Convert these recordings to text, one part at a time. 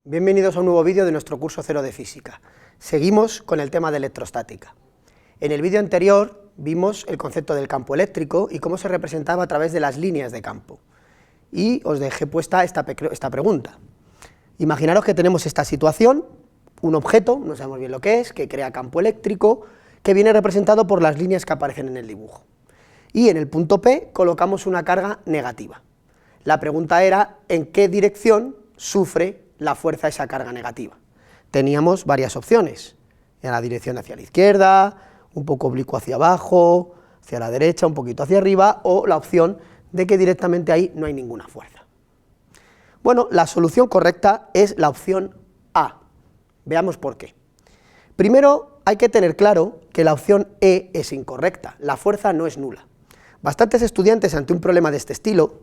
Bienvenidos a un nuevo vídeo de nuestro curso 0 de Física. Seguimos con el tema de electrostática. En el vídeo anterior vimos el concepto del campo eléctrico y cómo se representaba a través de las líneas de campo. Y os dejé puesta esta pregunta. Imaginaros que tenemos esta situación, un objeto, no sabemos bien lo que es, que crea campo eléctrico, que viene representado por las líneas que aparecen en el dibujo. Y en el punto P colocamos una carga negativa. La pregunta era, ¿en qué dirección sufre la fuerza esa carga negativa? Teníamos varias opciones, en la dirección hacia la izquierda, un poco oblicuo hacia abajo, hacia la derecha, un poquito hacia arriba, o la opción de que directamente ahí no hay ninguna fuerza. Bueno, la solución correcta es la opción A. Veamos por qué. Primero hay que tener claro que la opción E es incorrecta, la fuerza no es nula. Bastantes estudiantes ante un problema de este estilo,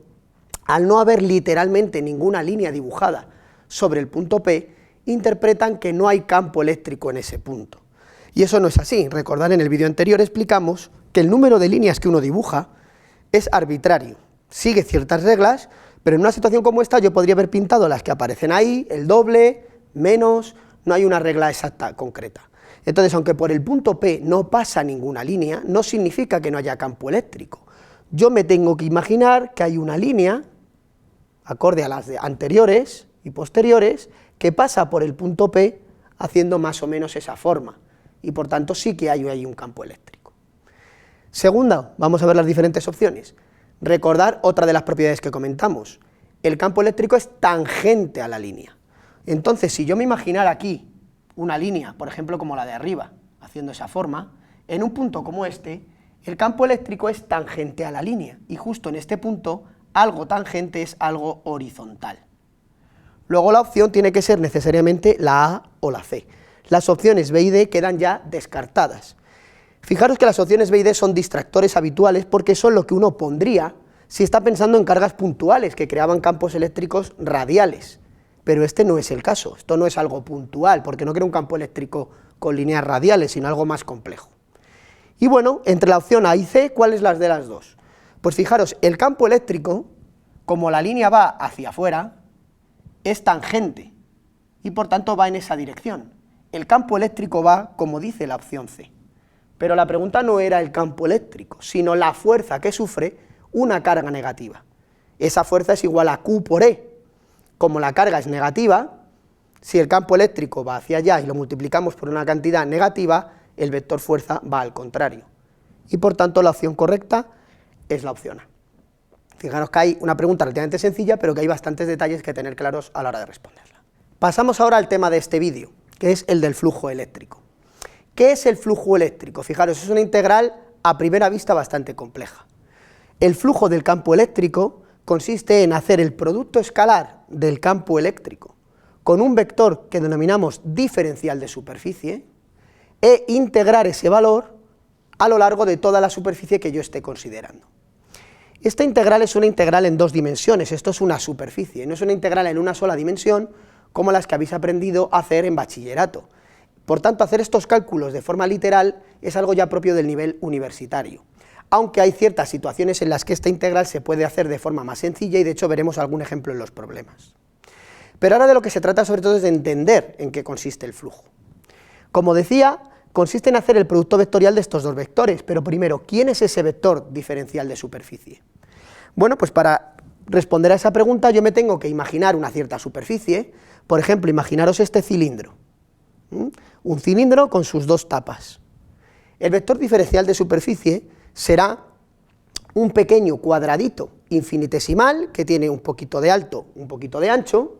al no haber literalmente ninguna línea dibujada sobre el punto P, interpretan que no hay campo eléctrico en ese punto. Y eso no es así. Recordad, en el vídeo anterior explicamos que el número de líneas que uno dibuja es arbitrario, sigue ciertas reglas, pero en una situación como esta yo podría haber pintado las que aparecen ahí, el doble, menos, no hay una regla exacta, concreta. Entonces, aunque por el punto P no pasa ninguna línea, no significa que no haya campo eléctrico. Yo me tengo que imaginar que hay una línea, acorde a las anteriores y posteriores, que pasa por el punto P haciendo más o menos esa forma, y por tanto sí que hay ahí un campo eléctrico. Segunda, vamos a ver las diferentes opciones. Recordar otra de las propiedades que comentamos, el campo eléctrico es tangente a la línea. Entonces, si yo me imaginara aquí una línea, por ejemplo como la de arriba, haciendo esa forma, en un punto como este, el campo eléctrico es tangente a la línea, y justo en este punto, algo tangente es algo horizontal. Luego la opción tiene que ser necesariamente la A o la C. Las opciones B y D quedan ya descartadas. Fijaros que las opciones B y D son distractores habituales porque son lo que uno pondría si está pensando en cargas puntuales que creaban campos eléctricos radiales, pero este no es el caso, esto no es algo puntual, porque no crea un campo eléctrico con líneas radiales, sino algo más complejo. Y bueno, entre la opción A y C, ¿cuál es la de las dos? Pues fijaros, el campo eléctrico, como la línea va hacia afuera, es tangente, y por tanto va en esa dirección. El campo eléctrico va como dice la opción C. Pero la pregunta no era el campo eléctrico, sino la fuerza que sufre una carga negativa. Esa fuerza es igual a Q por E. Como la carga es negativa, si el campo eléctrico va hacia allá y lo multiplicamos por una cantidad negativa, el vector fuerza va al contrario. Y por tanto la opción correcta es la opción A. Fijaros que hay una pregunta relativamente sencilla, pero que hay bastantes detalles que tener claros a la hora de responderla. Pasamos ahora al tema de este vídeo, que es el del flujo eléctrico. ¿Qué es el flujo eléctrico? Fijaros, es una integral a primera vista bastante compleja. El flujo del campo eléctrico consiste en hacer el producto escalar del campo eléctrico con un vector que denominamos diferencial de superficie e integrar ese valor a lo largo de toda la superficie que yo esté considerando. Esta integral es una integral en dos dimensiones, esto es una superficie, no es una integral en una sola dimensión como las que habéis aprendido a hacer en bachillerato. Por tanto, hacer estos cálculos de forma literal es algo ya propio del nivel universitario, aunque hay ciertas situaciones en las que esta integral se puede hacer de forma más sencilla y de hecho veremos algún ejemplo en los problemas. Pero ahora de lo que se trata sobre todo es de entender en qué consiste el flujo. Como decía, consiste en hacer el producto vectorial de estos dos vectores, pero primero, ¿quién es ese vector diferencial de superficie? Bueno, pues para responder a esa pregunta yo me tengo que imaginar una cierta superficie, por ejemplo, imaginaros este cilindro, un cilindro con sus dos tapas. El vector diferencial de superficie será un pequeño cuadradito infinitesimal que tiene un poquito de alto, un poquito de ancho,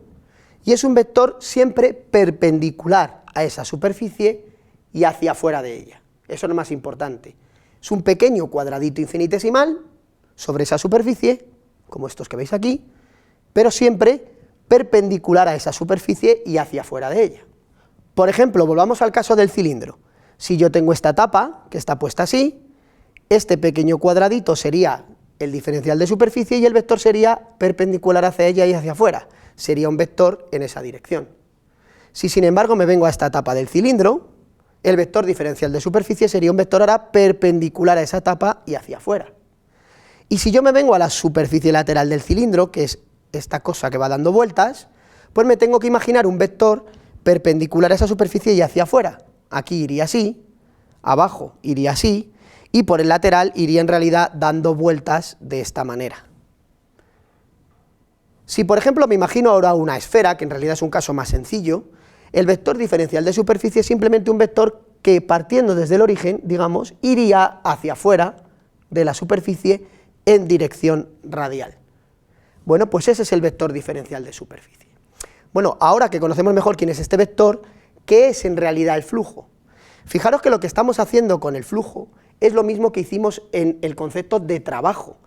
y es un vector siempre perpendicular a esa superficie y hacia afuera de ella. Eso es lo más importante. Es un pequeño cuadradito infinitesimal sobre esa superficie, como estos que veis aquí, pero siempre perpendicular a esa superficie y hacia afuera de ella. Por ejemplo, volvamos al caso del cilindro. Si yo tengo esta tapa, que está puesta así, este pequeño cuadradito sería el diferencial de superficie y el vector sería perpendicular hacia ella y hacia afuera, sería un vector en esa dirección. Si sin embargo me vengo a esta tapa del cilindro, el vector diferencial de superficie sería un vector ahora perpendicular a esa tapa y hacia afuera. Y si yo me vengo a la superficie lateral del cilindro, que es esta cosa que va dando vueltas, Pues me tengo que imaginar un vector perpendicular a esa superficie y hacia afuera. Aquí iría así, abajo iría así, y por el lateral iría en realidad dando vueltas de esta manera. Si por ejemplo me imagino ahora una esfera, que en realidad es un caso más sencillo, el vector diferencial de superficie es simplemente un vector que partiendo desde el origen, digamos, iría hacia afuera de la superficie en dirección radial. Bueno, pues ese es el vector diferencial de superficie. Bueno, ahora que conocemos mejor quién es este vector, ¿qué es en realidad el flujo? Fijaros que lo que estamos haciendo con el flujo es lo mismo que hicimos en el concepto de trabajo.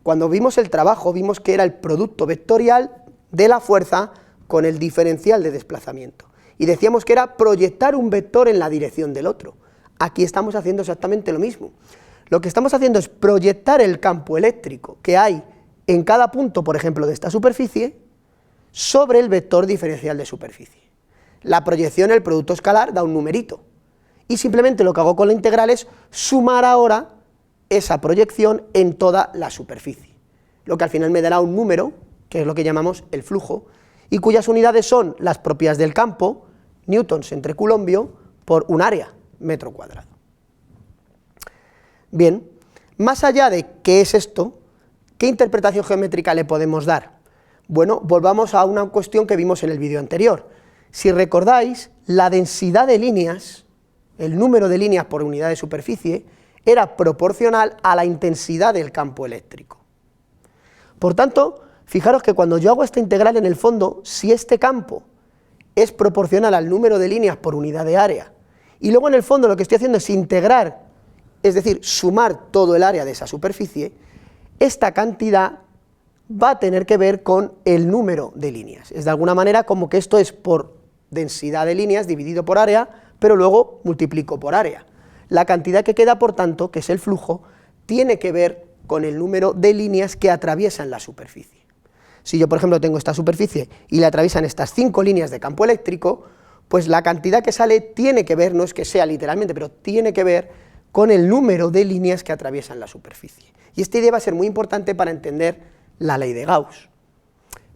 Cuando vimos el trabajo, vimos que era el producto vectorial de la fuerza con el diferencial de desplazamiento. Y decíamos que era proyectar un vector en la dirección del otro. Aquí estamos haciendo exactamente lo mismo. Lo que estamos haciendo es proyectar el campo eléctrico que hay en cada punto, por ejemplo, de esta superficie, sobre el vector diferencial de superficie. La proyección, el producto escalar, da un numerito. Y simplemente lo que hago con la integral es sumar ahora esa proyección en toda la superficie. Lo que al final me dará un número, que es lo que llamamos el flujo, y cuyas unidades son las propias del campo, newtons entre coulombio, por un área, metro cuadrado. Bien, más allá de qué es esto, ¿qué interpretación geométrica le podemos dar? Bueno, volvamos a una cuestión que vimos en el vídeo anterior. Si recordáis, la densidad de líneas, el número de líneas por unidad de superficie, era proporcional a la intensidad del campo eléctrico. Por tanto, fijaros que cuando yo hago esta integral en el fondo, si este campo es proporcional al número de líneas por unidad de área, y luego en el fondo lo que estoy haciendo es integrar, es decir, sumar todo el área de esa superficie, esta cantidad va a tener que ver con el número de líneas. Es de alguna manera como que esto es por densidad de líneas dividido por área, pero luego multiplico por área. La cantidad que queda, por tanto, que es el flujo, tiene que ver con el número de líneas que atraviesan la superficie. Si yo, por ejemplo, tengo esta superficie y le atraviesan estas 5 líneas de campo eléctrico, pues la cantidad que sale tiene que ver, no es que sea literalmente, pero tiene que ver con el número de líneas que atraviesan la superficie. Y esta idea va a ser muy importante para entender la ley de Gauss.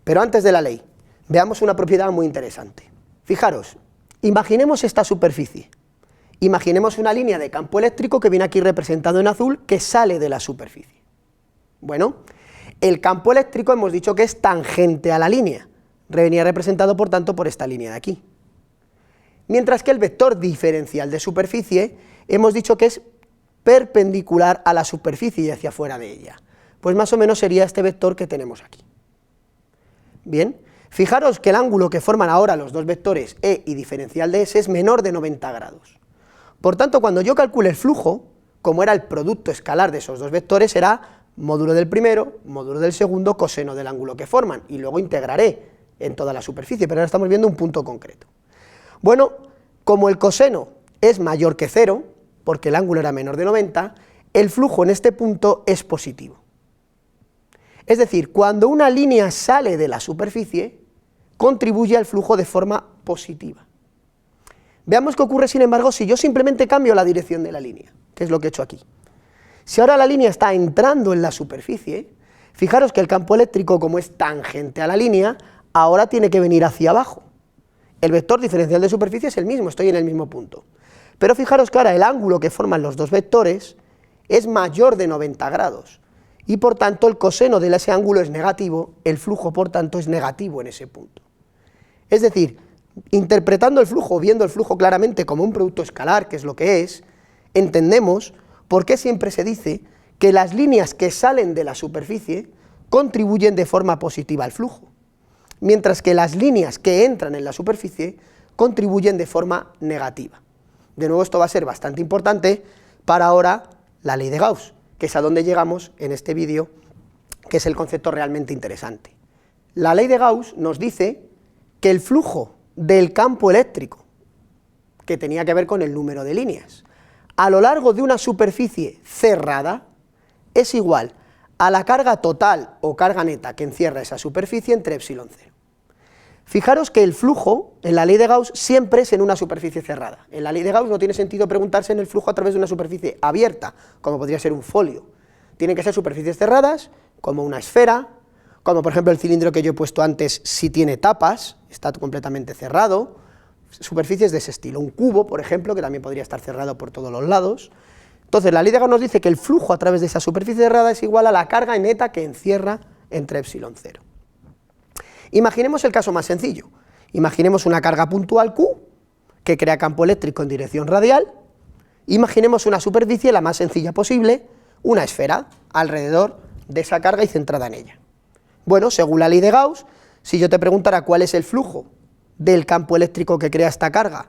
Pero antes de la ley, veamos una propiedad muy interesante. Fijaros, imaginemos esta superficie. Imaginemos una línea de campo eléctrico que viene aquí representado en azul, que sale de la superficie. Bueno, el campo eléctrico hemos dicho que es tangente a la línea, venía representado por tanto por esta línea de aquí. Mientras que el vector diferencial de superficie hemos dicho que es perpendicular a la superficie y hacia afuera de ella. Pues más o menos sería este vector que tenemos aquí. Bien, fijaros que el ángulo que forman ahora los dos vectores E y diferencial de S es menor de 90 grados. Por tanto, cuando yo calcule el flujo, como era el producto escalar de esos dos vectores, será módulo del primero, módulo del segundo, coseno del ángulo que forman, y luego integraré en toda la superficie, pero ahora estamos viendo un punto concreto. Bueno, como el coseno es mayor que 0, porque el ángulo era menor de 90, el flujo en este punto es positivo. Es decir, cuando una línea sale de la superficie, contribuye al flujo de forma positiva. Veamos qué ocurre, sin embargo, si yo simplemente cambio la dirección de la línea, que es lo que he hecho aquí. Si ahora la línea está entrando en la superficie, fijaros que el campo eléctrico, como es tangente a la línea, ahora tiene que venir hacia abajo. El vector diferencial de superficie es el mismo, estoy en el mismo punto. Pero fijaros que ahora el ángulo que forman los dos vectores es mayor de 90 grados, y por tanto el coseno de ese ángulo es negativo, el flujo por tanto es negativo en ese punto. Es decir, interpretando el flujo, viendo el flujo claramente como un producto escalar, que es lo que es, entendemos por qué siempre se dice que las líneas que salen de la superficie contribuyen de forma positiva al flujo, mientras que las líneas que entran en la superficie contribuyen de forma negativa. De nuevo, esto va a ser bastante importante para ahora la ley de Gauss, que es a donde llegamos en este vídeo, que es el concepto realmente interesante. La ley de Gauss nos dice que el flujo del campo eléctrico, que tenía que ver con el número de líneas, a lo largo de una superficie cerrada, es igual a la carga total o carga neta que encierra esa superficie entre epsilon 0. Fijaros que el flujo, en la ley de Gauss, siempre es en una superficie cerrada. En la ley de Gauss no tiene sentido preguntarse en el flujo a través de una superficie abierta, como podría ser un folio. Tienen que ser superficies cerradas, como una esfera, como por ejemplo el cilindro que yo he puesto antes, si tiene tapas, está completamente cerrado, superficies de ese estilo, un cubo, por ejemplo, que también podría estar cerrado por todos los lados. Entonces, la ley de Gauss nos dice que el flujo a través de esa superficie cerrada es igual a la carga neta que encierra entre epsilon 0. Imaginemos el caso más sencillo. Imaginemos una carga puntual Q, que crea campo eléctrico en dirección radial. Imaginemos una superficie la más sencilla posible, una esfera, alrededor de esa carga y centrada en ella. Bueno, según la ley de Gauss, si yo te preguntara cuál es el flujo del campo eléctrico que crea esta carga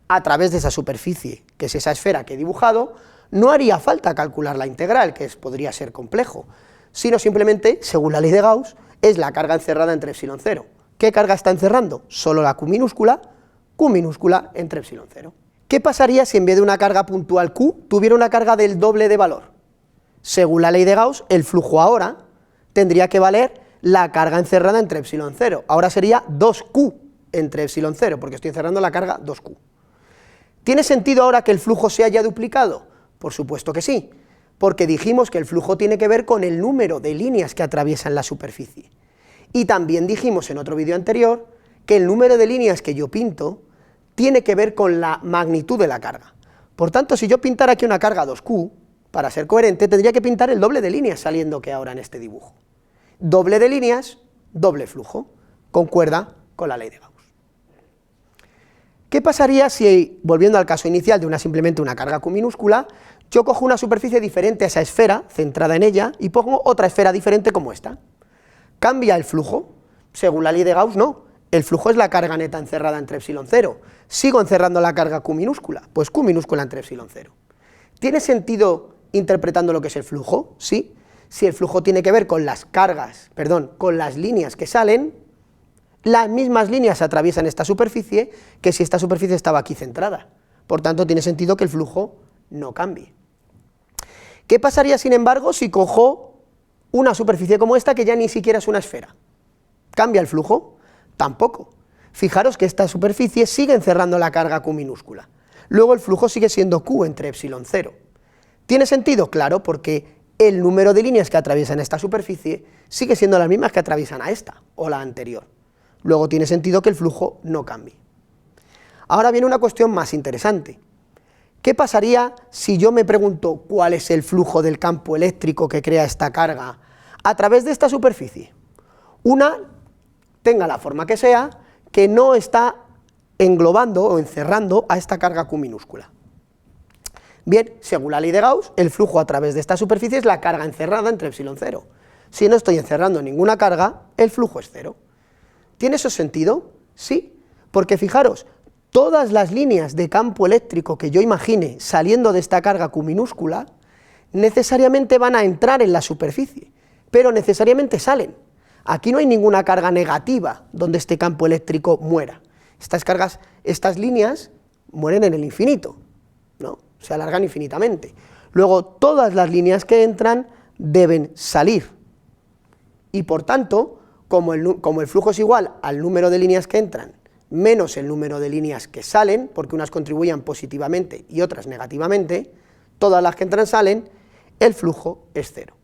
a través de esa superficie, que es esa esfera que he dibujado, no haría falta calcular la integral, que podría ser complejo, sino simplemente, según la ley de Gauss, es la carga encerrada entre epsilon 0. ¿Qué carga está encerrando? Solo la Q minúscula entre epsilon 0. ¿Qué pasaría si en vez de una carga puntual Q, tuviera una carga del doble de valor? Según la ley de Gauss, el flujo ahora tendría que valer la carga encerrada entre epsilon 0. Ahora sería 2Q entre epsilon 0, porque estoy encerrando la carga 2Q. ¿Tiene sentido ahora que el flujo se haya duplicado? Por supuesto que sí, porque dijimos que el flujo tiene que ver con el número de líneas que atraviesan la superficie. Y también dijimos en otro vídeo anterior que el número de líneas que yo pinto tiene que ver con la magnitud de la carga. Por tanto, si yo pintara aquí una carga 2Q, para ser coherente, tendría que pintar el doble de líneas saliendo que ahora en este dibujo. Doble de líneas, doble flujo, concuerda con la ley de Gauss. ¿Qué pasaría si, volviendo al caso inicial de simplemente una carga Q minúscula, yo cojo una superficie diferente a esa esfera, centrada en ella, y pongo otra esfera diferente como esta? ¿Cambia el flujo? Según la ley de Gauss, no. El flujo es la carga neta encerrada entre epsilon 0. ¿Sigo encerrando la carga Q minúscula? Pues Q minúscula entre epsilon 0. ¿Tiene sentido interpretando lo que es el flujo? Sí. Si el flujo tiene que ver con las con las líneas que salen, las mismas líneas atraviesan esta superficie que si esta superficie estaba aquí centrada. Por tanto, tiene sentido que el flujo no cambie. ¿Qué pasaría, sin embargo, si cojo una superficie como esta que ya ni siquiera es una esfera? ¿Cambia el flujo? Tampoco. Fijaros que esta superficie sigue encerrando la carga Q minúscula. Luego el flujo sigue siendo Q entre epsilon 0. ¿Tiene sentido? Claro, porque el número de líneas que atraviesan esta superficie sigue siendo las mismas que atraviesan a esta, o la anterior. Luego tiene sentido que el flujo no cambie. Ahora viene una cuestión más interesante. ¿Qué pasaría si yo me pregunto cuál es el flujo del campo eléctrico que crea esta carga a través de esta superficie? Una, tenga la forma que sea, que no está englobando o encerrando a esta carga Q minúscula. Bien, según la ley de Gauss, el flujo a través de esta superficie es la carga encerrada entre epsilon 0. Si no estoy encerrando ninguna carga, el flujo es 0. ¿Tiene eso sentido? Sí, porque fijaros, todas las líneas de campo eléctrico que yo imagine saliendo de esta carga Q minúscula, necesariamente van a entrar en la superficie, pero necesariamente salen. Aquí no hay ninguna carga negativa donde este campo eléctrico muera. Estas líneas mueren en el infinito, ¿no? Se alargan infinitamente. Luego, todas las líneas que entran deben salir. Y por tanto, como el flujo es igual al número de líneas que entran menos el número de líneas que salen, porque unas contribuían positivamente y otras negativamente, todas las que entran salen, el flujo es 0.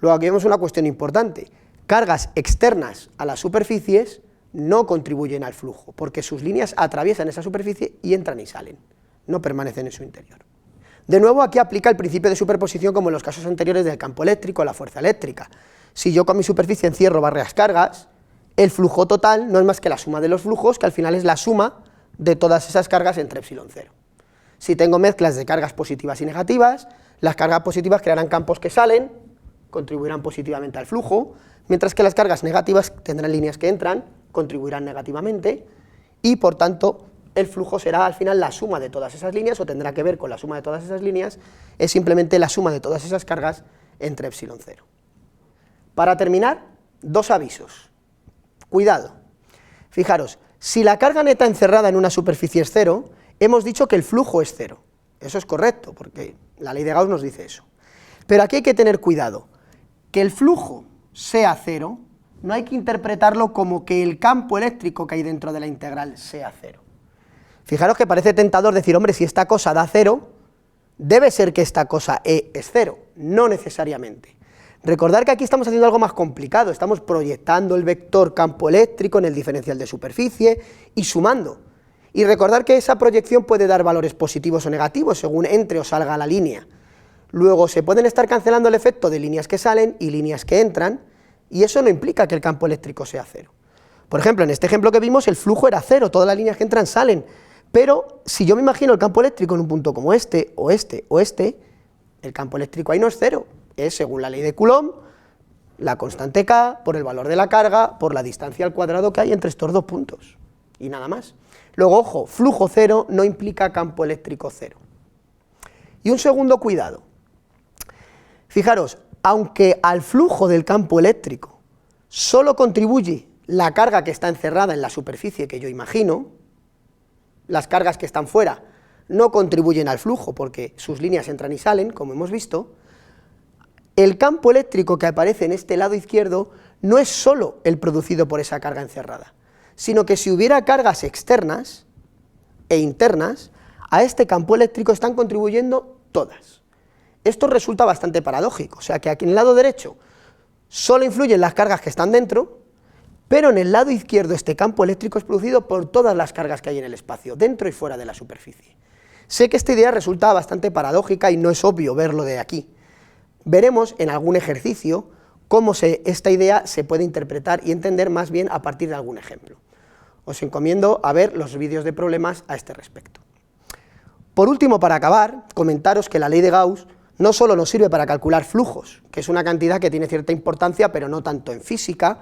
Luego aquí vemos una cuestión importante. Cargas externas a las superficies no contribuyen al flujo, porque sus líneas atraviesan esa superficie y entran y salen, no permanecen en su interior. De nuevo, aquí aplica el principio de superposición como en los casos anteriores del campo eléctrico o la fuerza eléctrica. Si yo con mi superficie encierro varias cargas, el flujo total no es más que la suma de los flujos, que al final es la suma de todas esas cargas entre epsilon 0. Si tengo mezclas de cargas positivas y negativas, las cargas positivas crearán campos que salen, contribuirán positivamente al flujo, mientras que las cargas negativas tendrán líneas que entran, contribuirán negativamente, y por tanto el flujo será al final la suma de todas esas líneas, o tendrá que ver con la suma de todas esas líneas, es simplemente la suma de todas esas cargas entre epsilon 0. Para terminar, dos avisos. Cuidado, fijaros, si la carga neta encerrada en una superficie es 0, hemos dicho que el flujo es 0. Eso es correcto, porque la ley de Gauss nos dice eso. Pero aquí hay que tener cuidado, que el flujo sea 0, no hay que interpretarlo como que el campo eléctrico que hay dentro de la integral sea 0. Fijaros que parece tentador decir, hombre, si esta cosa da 0, debe ser que esta cosa E es 0, no necesariamente. Recordar que aquí estamos haciendo algo más complicado, estamos proyectando el vector campo eléctrico en el diferencial de superficie y sumando. Y recordar que esa proyección puede dar valores positivos o negativos según entre o salga la línea. Luego se pueden estar cancelando el efecto de líneas que salen y líneas que entran, y eso no implica que el campo eléctrico sea cero. Por ejemplo, en este ejemplo que vimos, el flujo era cero, todas las líneas que entran salen, pero si yo me imagino el campo eléctrico en un punto como este, o este, o este, el campo eléctrico ahí no es cero, es según la ley de Coulomb, la constante K, por el valor de la carga, por la distancia al cuadrado que hay entre estos dos puntos, y nada más. Luego, ojo, flujo cero no implica campo eléctrico cero. Y un segundo cuidado, fijaros, aunque al flujo del campo eléctrico solo contribuye la carga que está encerrada en la superficie que yo imagino, las cargas que están fuera no contribuyen al flujo porque sus líneas entran y salen, como hemos visto, el campo eléctrico que aparece en este lado izquierdo no es solo el producido por esa carga encerrada, sino que si hubiera cargas externas e internas, a este campo eléctrico están contribuyendo todas. Esto resulta bastante paradójico, o sea que aquí en el lado derecho solo influyen las cargas que están dentro, pero en el lado izquierdo este campo eléctrico es producido por todas las cargas que hay en el espacio, dentro y fuera de la superficie. Sé que esta idea resulta bastante paradójica y no es obvio verlo de aquí. Veremos en algún ejercicio cómo esta idea se puede interpretar y entender más bien a partir de algún ejemplo. Os encomiendo a ver los vídeos de problemas a este respecto. Por último, para acabar, comentaros que la ley de Gauss no solo nos sirve para calcular flujos, que es una cantidad que tiene cierta importancia, pero no tanto en física,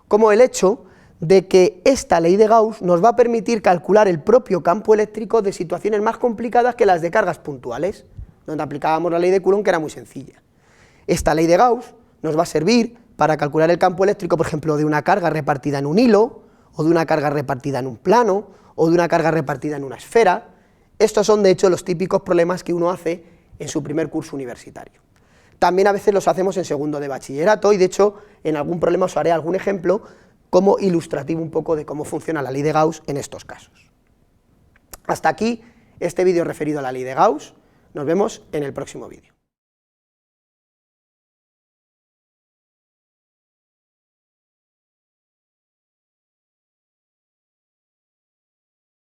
como el hecho de que esta ley de Gauss nos va a permitir calcular el propio campo eléctrico de situaciones más complicadas que las de cargas puntuales, donde aplicábamos la ley de Coulomb, que era muy sencilla. Esta ley de Gauss nos va a servir para calcular el campo eléctrico, por ejemplo, de una carga repartida en un hilo, o de una carga repartida en un plano, o de una carga repartida en una esfera. Estos son, de hecho, los típicos problemas que uno hace en su primer curso universitario. También a veces los hacemos en segundo de bachillerato, y de hecho, en algún problema os haré algún ejemplo como ilustrativo un poco de cómo funciona la ley de Gauss en estos casos. Hasta aquí este vídeo referido a la ley de Gauss. Nos vemos en el próximo vídeo.